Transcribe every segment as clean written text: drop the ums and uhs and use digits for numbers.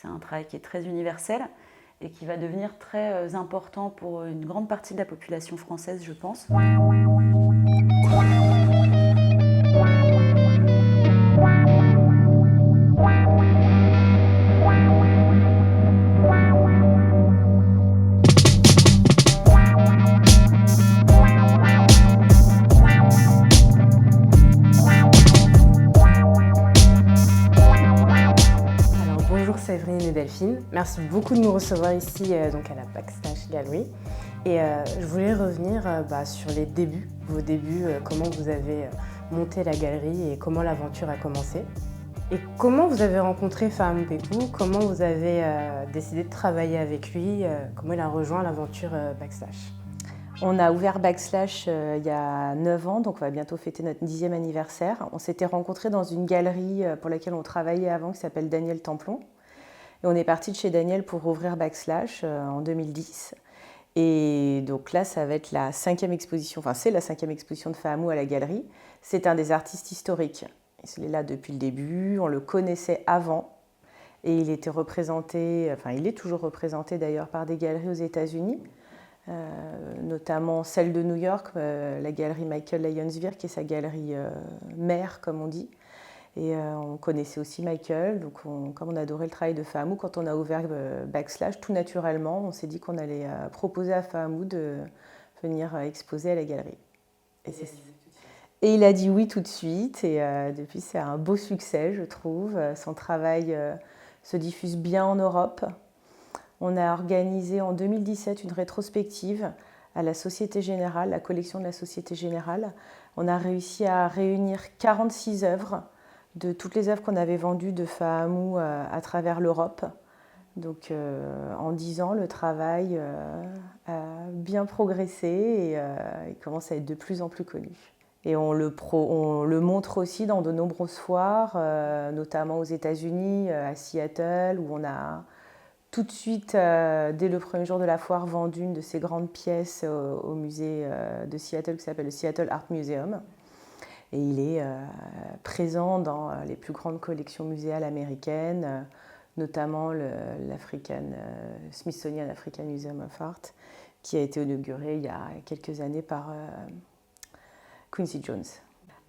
C'est un travail qui est très universel et qui va devenir très important pour une grande partie de la population française, je pense. Bonjour Séverine et Delphine, merci beaucoup de nous recevoir ici donc à la Backslash Gallery. Et je voulais revenir sur les débuts, vos débuts, comment vous avez monté la galerie et comment l'aventure a commencé. Et comment vous avez rencontré Fahamou Pepou, comment vous avez décidé de travailler avec lui, comment il a rejoint l'aventure Backslash. On a ouvert Backslash il y a 9 ans, donc on va bientôt fêter notre 10e anniversaire. On s'était rencontrés dans une galerie pour laquelle on travaillait avant, qui s'appelle Daniel Templon. Et on est parti de chez Daniel pour ouvrir Backslash en 2010. Et donc là, ça va être la 5e exposition, enfin c'est la 5e exposition de Fahamou à la galerie. C'est un des artistes historiques. Il est là depuis le début, on le connaissait avant. Et il était représenté, enfin il est toujours représenté d'ailleurs par des galeries aux États-Unis. Notamment celle de New York, la galerie Michael Lyons-Wirth, qui est sa galerie mère, comme on dit. Et on connaissait aussi Michael, donc comme on adorait le travail de Fahamou, quand on a ouvert Backslash, tout naturellement, on s'est dit qu'on allait proposer à Fahamou de venir exposer à la galerie. Et il a dit oui tout de suite, et depuis c'est un beau succès, je trouve. Son travail se diffuse bien en Europe. On a organisé en 2017 une rétrospective à la Société Générale, la collection de la Société Générale. On a réussi à réunir 46 œuvres de toutes les œuvres qu'on avait vendues de Fahamou à travers l'Europe. Donc en 10 ans, le travail a bien progressé et il commence à être de plus en plus connu. Et on le montre aussi dans de nombreuses foires, notamment aux États-Unis, à Seattle, où on a tout de suite, dès le premier jour de la foire, vendu une de ces grandes pièces au musée de Seattle qui s'appelle le Seattle Art Museum. Et il est présent dans les plus grandes collections muséales américaines, notamment Smithsonian African Museum of Art, qui a été inauguré il y a quelques années par Quincy Jones.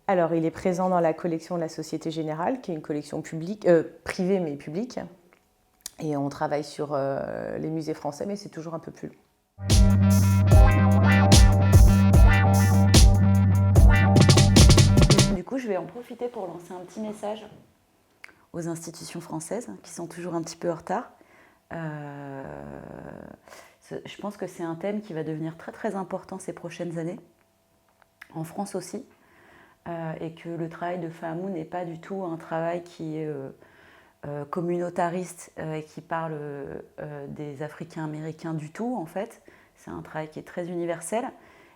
Alors, il est présent dans la collection de la Société Générale, qui est une collection privée mais publique. Et on travaille sur les musées français, mais c'est toujours un peu plus long. Du coup, je vais en profiter pour lancer un petit message aux institutions françaises, qui sont toujours un petit peu en retard. Je pense que c'est un thème qui va devenir très très important ces prochaines années, en France aussi, et que le travail de Fahamou n'est pas du tout un travail qui est communautariste et qui parle des Africains américains du tout, en fait. C'est un travail qui est très universel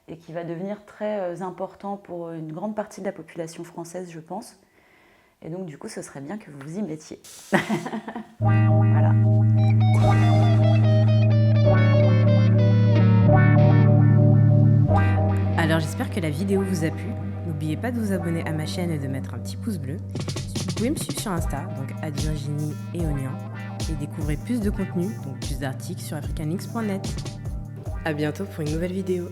et qui va devenir très important pour une grande partie de la population française, je pense. Et donc, du coup, ce serait bien que vous vous y mettiez. Voilà. Alors, j'espère que la vidéo vous a plu. N'oubliez pas de vous abonner à ma chaîne et de mettre un petit pouce bleu. Vous pouvez me suivre sur Insta, donc @Virginie et Onion, et découvrir plus de contenu, donc plus d'articles sur africanlinks.net. À bientôt pour une nouvelle vidéo.